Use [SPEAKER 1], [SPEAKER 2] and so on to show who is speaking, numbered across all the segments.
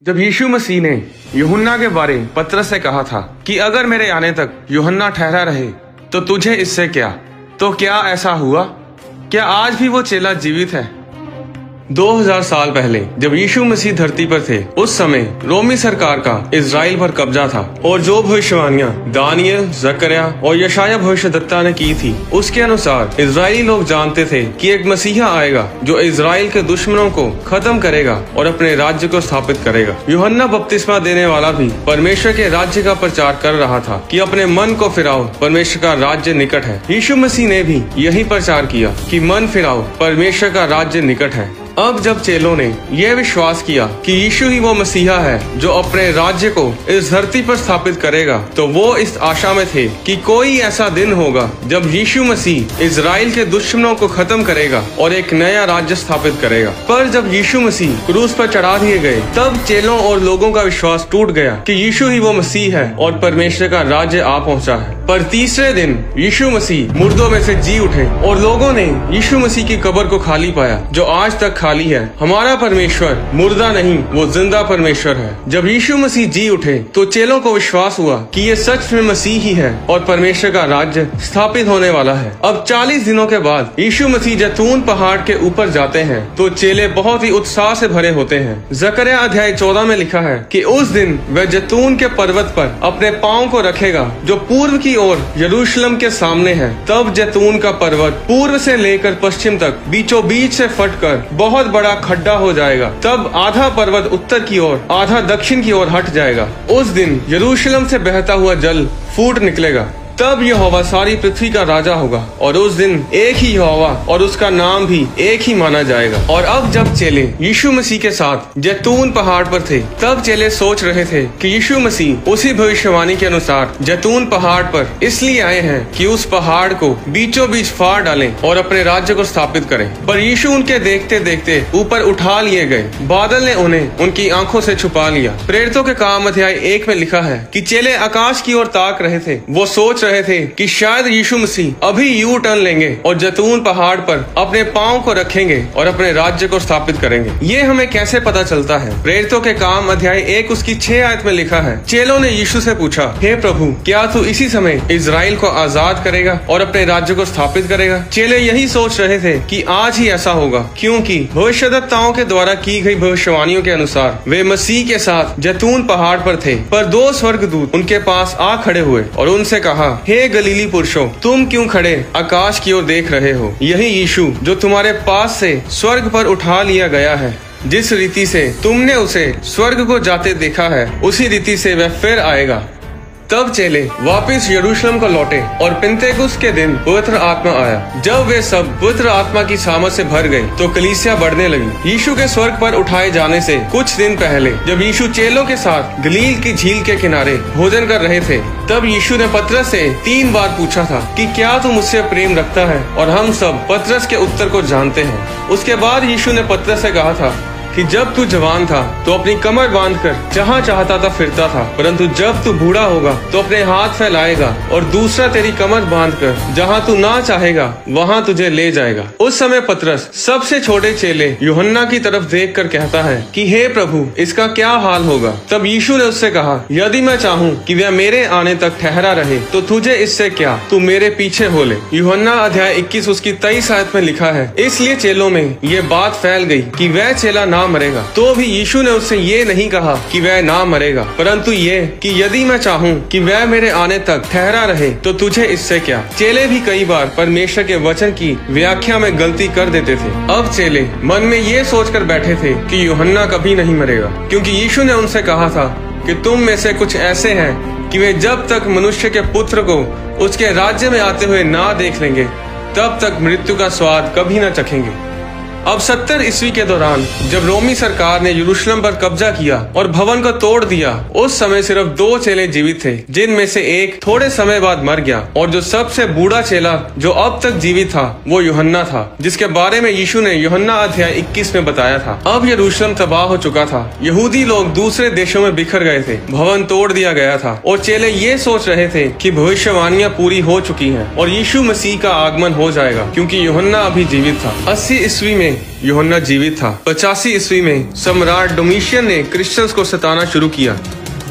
[SPEAKER 1] जब यीशु मसीह ने यूहन्ना के बारे पतरस से कहा था कि अगर मेरे आने तक यूहन्ना ठहरा रहे तो तुझे इससे क्या, तो क्या ऐसा हुआ? क्या आज भी वो चेला जीवित है? 2000 साल पहले जब यीशु मसीह धरती पर थे, उस समय रोमी सरकार का इजराइल पर कब्जा था और जो भविष्यवाणियां दानियल, जकरिया और यशाया भविष्यद्वक्ता ने की थी, उसके अनुसार इजरायली लोग जानते थे कि एक मसीहा आएगा जो इजराइल के दुश्मनों को खत्म करेगा और अपने राज्य को स्थापित करेगा। यूहन्ना बपतिस्मा देने वाला भी परमेश्वर के राज्य का प्रचार कर रहा था कि अपने मन को फिराओ, परमेश्वर का राज्य निकट है। यीशु मसीह ने भी यही प्रचार किया कि मन फिराओ, परमेश्वर का राज्य निकट है। अब जब चेलों ने यह विश्वास किया कि यीशु ही वो मसीहा है जो अपने राज्य को इस धरती पर स्थापित करेगा, तो वो इस आशा में थे कि कोई ऐसा दिन होगा जब यीशु मसीह इजराइल के दुश्मनों को खत्म करेगा और एक नया राज्य स्थापित करेगा। पर जब यीशु मसीह क्रूस पर चढ़ा दिए गए, तब चेलों और लोगों का विश्वास टूट गया कि यीशु ही वो मसीह है और परमेश्वर का राज्य आ पहुंचा है। पर तीसरे दिन यीशु मसीह मुर्दों में से जी उठे और लोगों ने यीशु मसीह की कब्र को खाली पाया, जो आज तक खाली है। हमारा परमेश्वर मुर्दा नहीं, वो जिंदा परमेश्वर है। जब यीशु मसीह जी उठे तो चेलों को विश्वास हुआ कि ये सच में मसीह ही है और परमेश्वर का राज्य स्थापित होने वाला है। अब 40 दिनों के बाद यीशु मसीह जैतून पहाड़ के ऊपर जाते हैं तो चेले बहुत ही उत्साह से भरे होते हैं। जकरिया अध्याय 14 में लिखा है कि उस दिन वह जैतून के पर्वत पर अपने पांव को रखेगा जो पूर्व की ओर यरूशलेम के सामने है। तब जैतून का पर्वत पूर्व से लेकर पश्चिम तक बीचों बीच से फटकर बहुत बड़ा खड्डा हो जाएगा। तब आधा पर्वत उत्तर की ओर, आधा दक्षिण की ओर हट जाएगा। उस दिन यरूशलेम से बहता हुआ जल फूट निकलेगा। तब यहोवा सारी पृथ्वी का राजा होगा और उस दिन एक ही यहोवा और उसका नाम भी एक ही माना जाएगा। और अब जब चेले यीशु मसीह के साथ जैतून पहाड़ पर थे, तब चेले सोच रहे थे कि यीशु मसीह उसी भविष्यवाणी के अनुसार जैतून पहाड़ पर इसलिए आए हैं कि उस पहाड़ को बीचों बीच फाड़ डालें और अपने राज्य को स्थापित करें। पर यीशु उनके देखते देखते ऊपर उठा लिए गए। बादल ने उन्हें उनकी आंखों से छुपा लिया। प्रेरितों के काम अध्याय 1 में लिखा है कि चेले आकाश की ओर ताक रहे थे। वो सोच रहे थे कि शायद यीशु मसीह अभी यू टर्न लेंगे और जैतून पहाड़ पर अपने पांव को रखेंगे और अपने राज्य को स्थापित करेंगे। ये हमें कैसे पता चलता है? प्रेरितों के काम अध्याय 1 उसकी 6 आयत में लिखा है, चेलों ने यीशु से पूछा, हे प्रभु, क्या तू इसी समय इजराइल को आजाद करेगा और अपने राज्य को स्थापित करेगा? चेले यही सोच रहे थे कि आज ही ऐसा होगा, क्योंकि भविष्यद्वक्ताओं के द्वारा की गई भविष्यवाणियों के अनुसार वे मसीह के साथ जैतून पहाड़ पर थे। पर 2 स्वर्गदूत उनके पास आ खड़े हुए और उनसे कहा, हे गलीली पुरुषों, तुम क्यों खड़े आकाश की ओर देख रहे हो? यही यीशु जो तुम्हारे पास से स्वर्ग पर उठा लिया गया है, जिस रीति से तुमने उसे स्वर्ग को जाते देखा है, उसी रीति से वह फिर आएगा। तब चेले वापस यरूशलेम को लौटे और पिन्तेकुस्त के दिन पवित्र आत्मा आया। जब वे सब पवित्र आत्मा की सामर्थ से भर गए तो कलीसिया बढ़ने लगी। यीशु के स्वर्ग पर उठाए जाने से कुछ दिन पहले जब यीशु चेलों के साथ गलील की झील के किनारे भोजन कर रहे थे, तब यीशु ने पतरस से 3 बार पूछा था कि क्या तू मुझसे प्रेम रखता है? और हम सब पतरस के उत्तर को जानते हैं। उसके बाद यीशु ने पतरस से कहा था कि जब तू जवान था तो अपनी कमर बांधकर जहाँ चाहता था फिरता था, परंतु जब तू बूढ़ा होगा तो अपने हाथ फैलाएगा और दूसरा तेरी कमर बांधकर जहाँ तू ना चाहेगा वहाँ तुझे ले जाएगा। उस समय पतरस सबसे छोटे चेले यूहन्ना की तरफ देखकर कहता है कि हे प्रभु, इसका क्या हाल होगा? तब यीशु ने उससे कहा, यदि मैं चाहूँ कि वह मेरे आने तक ठहरा रहे तो तुझे इससे क्या, तू मेरे पीछे हो ले। यूहन्ना अध्याय 21 उसकी 23 आयत में लिखा है, इसलिए चेलों में ये बात फैल गई कि वह चेला ना मरेगा। तो भी यीशु ने उससे ये नहीं कहा कि वह ना मरेगा, परंतु ये कि यदि मैं चाहूँ कि वह मेरे आने तक ठहरा रहे तो तुझे इससे क्या। चेले भी कई बार परमेश्वर के वचन की व्याख्या में गलती कर देते थे। अब चेले मन में ये सोचकर बैठे थे कि यूहन्ना कभी नहीं मरेगा, क्योंकि यीशु ने उनसे कहा था कि तुम में से कुछ ऐसे हैं कि वे जब तक मनुष्य के पुत्र को उसके राज्य में आते हुए ना देख लेंगे, तब तक मृत्यु का स्वाद कभी न चखेंगे। अब 70 ईस्वी के दौरान जब रोमी सरकार ने यरूशलेम पर कब्जा किया और भवन को तोड़ दिया, उस समय सिर्फ 2 चेले जीवित थे, जिनमें से एक थोड़े समय बाद मर गया। और जो सबसे बूढ़ा चेला जो अब तक जीवित था वो यूहन्ना था, जिसके बारे में यीशु ने यूहन्ना अध्याय 21 में बताया था। अब यरूशलेम तबाह हो चुका था। यहूदी लोग दूसरे देशों में बिखर गए थे, भवन तोड़ दिया गया था और चेले ये सोच रहे थे कि भविष्यवाणियां पूरी हो चुकी हैं और यीशु मसीह का आगमन हो जाएगा, क्योंकि यूहन्ना अभी जीवित था। 80 ईस्वी में में यूहन्ना जीवित था। 85 ईस्वी में सम्राट डोमिशियन ने क्रिश्चियंस को सताना शुरू किया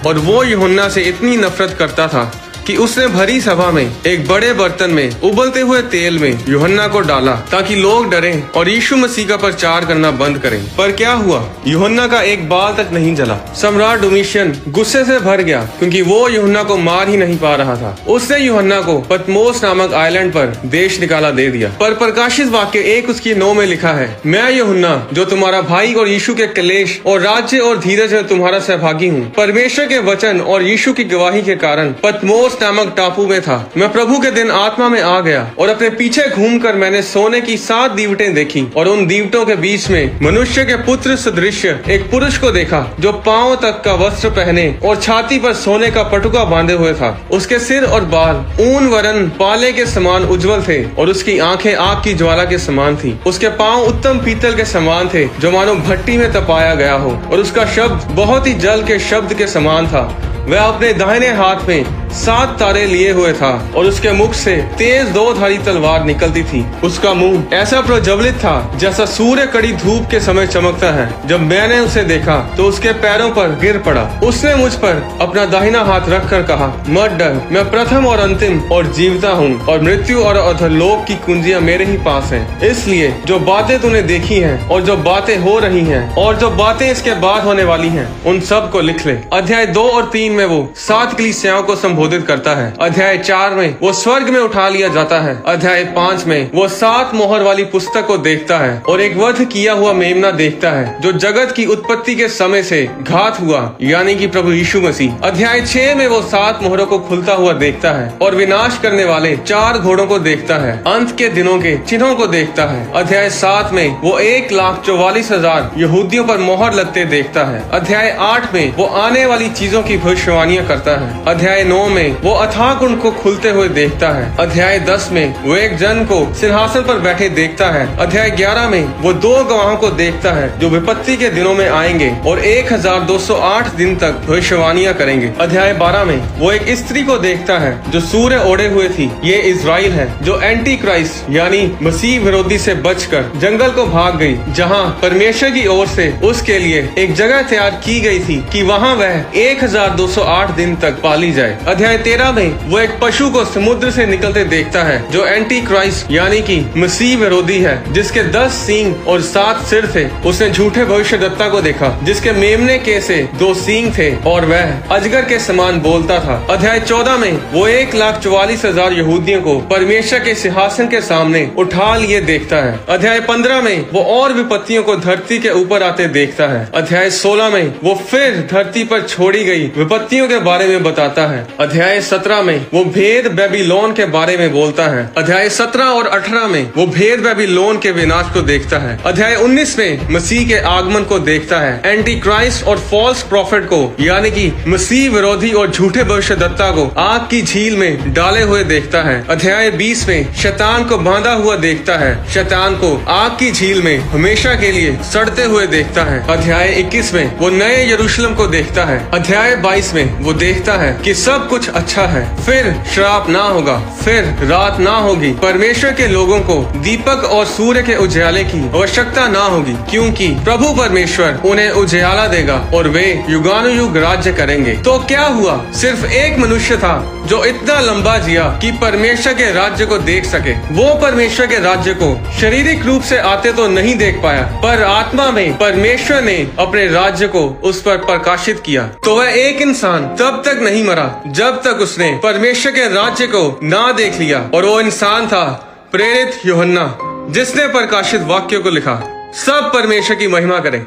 [SPEAKER 1] और वो यूहन्ना से इतनी नफरत करता था कि उसने भरी सभा में एक बड़े बर्तन में उबलते हुए तेल में यूहन्ना को डाला ताकि लोग डरें और यीशु मसीह का प्रचार करना बंद करें। पर क्या हुआ? यूहन्ना का एक बाल तक नहीं जला। सम्राट डोमिशियन गुस्से से भर गया क्योंकि वो यूहन्ना को मार ही नहीं पा रहा था। उसने यूहन्ना को पतमोस नामक आइलैंड पर देश निकाला दे दिया। पर प्रकाशित वाक्य 1 उसकी 9 में लिखा है, मैं यूहन्ना जो तुम्हारा भाई और यीशु के क्लेश और राज्य और धीरज में तुम्हारा सहभागी हूँ, परमेश्वर के वचन और यीशु की गवाही के कारण पतमोस नामक टापू में था। मैं प्रभु के दिन आत्मा में आ गया और अपने पीछे घूमकर मैंने सोने की 7 दीवटें देखी और उन दीवटों के बीच में मनुष्य के पुत्र सदृश एक पुरुष को देखा जो पांव तक का वस्त्र पहने और छाती पर सोने का पटुका बांधे हुए था। उसके सिर और बाल ऊन वरन पाले के समान उज्जवल थे और उसकी आंखें आग की ज्वाला के समान थी। उसके पांव उत्तम पीतल के समान थे जो मानो भट्टी में तपाया गया हो और उसका शब्द बहुत ही जल के शब्द के समान था। वह अपने दाहिने हाथ में 7 तारे लिए हुए था और उसके मुख से तेज 2-धारी तलवार निकलती थी। उसका मुंह ऐसा प्रज्वलित था जैसा सूर्य कड़ी धूप के समय चमकता है। जब मैंने उसे देखा तो उसके पैरों पर गिर पड़ा। उसने मुझ पर अपना दाहिना हाथ रखकर कहा, मत डर, मैं प्रथम और अंतिम और जीवता हूँ और मृत्यु और अधोलोक की कुंजियां मेरे ही पास हैं। इसलिए जो बातें तूने देखी हैं और जो बातें हो रही हैं और जो बातें इसके बाद होने वाली हैं, उन सब को लिख ले। अध्याय 2 और 3 में वो 7 कलीसियाओं को संबोधित करता है। अध्याय 4 में वो स्वर्ग में उठा लिया जाता है। अध्याय 5 में वो 7 मोहर वाली पुस्तक को देखता है और एक वध किया हुआ मेमना देखता है जो जगत की उत्पत्ति के समय से घात हुआ, यानी कि प्रभु यीशु मसीह। अध्याय 6 में वो 7 मोहरों को खुलता हुआ देखता है और विनाश करने वाले 4 घोड़ों को देखता है, अंत के दिनों के चिन्हों को देखता है। अध्याय 7 में वो 1,44,000 यहूदियों पर मोहर लगते देखता है। अध्याय 8 में वो आने वाली चीजों की भविष्यवाणियां करता है। अध्याय 9 में वो अथाह कुंड को खुलते हुए देखता है। अध्याय 10 में वो एक जन को सिंहासन पर बैठे देखता है। अध्याय 11 में वो 2 गवाहों को देखता है जो विपत्ति के दिनों में आएंगे और 1208 दिन तक भविष्यवाणियां करेंगे। अध्याय 12 में वो एक स्त्री को देखता है जो सूर्य ओढ़े हुए थी। ये इजराइल है जो एंटी क्राइस्ट यानी मसीह विरोधी से बचकर जंगल को भाग गई, जहाँ परमेश्वर की ओर से उसके लिए एक जगह तैयार की गई थी कि वहाँ वह 1208 दिन तक पाली जाए। अध्याय 13 में वो एक पशु को समुद्र से निकलते देखता है जो एंटी क्राइस्ट यानी कि मसीह विरोधी है, जिसके 10 सींग और 7 सिर थे। उसने झूठे भविष्यद्वक्ता को देखा जिसके मेमने के से 2 सींग थे और वह अजगर के समान बोलता था। अध्याय 14 में वो 1,44,000 यहूदियों को परमेश्वर के सिंहासन के सामने उठा लिए देखता है। अध्याय 15 में वो और विपत्तियों को धरती के ऊपर आते देखता है। अध्याय 16 में वो फिर धरती पर छोड़ी गई विपत्तियों के बारे में बताता है। अध्याय 17 में वो भेद बेबीलोन के बारे में बोलता है। अध्याय 17 और 18 में वो भेद बेबीलोन के विनाश को देखता है। अध्याय 19 में मसीह के आगमन को देखता है, एंटी क्राइस्ट और फॉल्स प्रॉफिट को यानी कि मसीह विरोधी और झूठे भविष्यद्वक्ता को आग की झील में डाले हुए देखता है। अध्याय 20 में शैतान को बांधा हुआ देखता है, शैतान को आग की झील में हमेशा के लिए सड़ते हुए देखता है। अध्याय 21 में वो नए यरूशलेम को देखता है। अध्याय 22 में वो देखता है कि सब कुछ अच्छा है, फिर श्राप ना होगा, फिर रात ना होगी। परमेश्वर के लोगों को दीपक और सूर्य के उजाले की आवश्यकता ना होगी, क्योंकि प्रभु परमेश्वर उन्हें उजाला देगा और वे युगानुयुग राज्य करेंगे। तो क्या हुआ? सिर्फ एक मनुष्य था जो इतना लंबा जिया कि परमेश्वर के राज्य को देख सके। वो परमेश्वर के राज्य को शारीरिक रूप से आते तो नहीं देख पाया, पर आत्मा में परमेश्वर ने अपने राज्य को उस पर प्रकाशित किया। तो वह एक इंसान तब तक नहीं मरा जब तक उसने परमेश्वर के राज्य को ना देख लिया, और वो इंसान था प्रेरित यूहन्ना, जिसने प्रकाशित वाक्यों को लिखा। सब परमेश्वर की महिमा करें।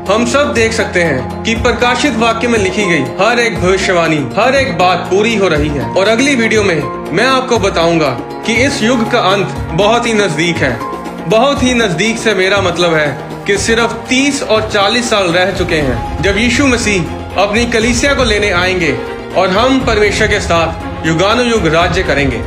[SPEAKER 1] हम सब देख सकते हैं कि प्रकाशित वाक्य में लिखी गई हर एक भविष्यवाणी, हर एक बात पूरी हो रही है। और अगली वीडियो में मैं आपको बताऊंगा कि इस युग का अंत बहुत ही नजदीक है। बहुत ही नजदीक से मेरा मतलब है कि सिर्फ 30 और 40 साल रह चुके हैं जब यीशु मसीह अपनी कलीसिया को लेने आएंगे और हम परमेश्वर के साथ युगानुयुग राज्य करेंगे।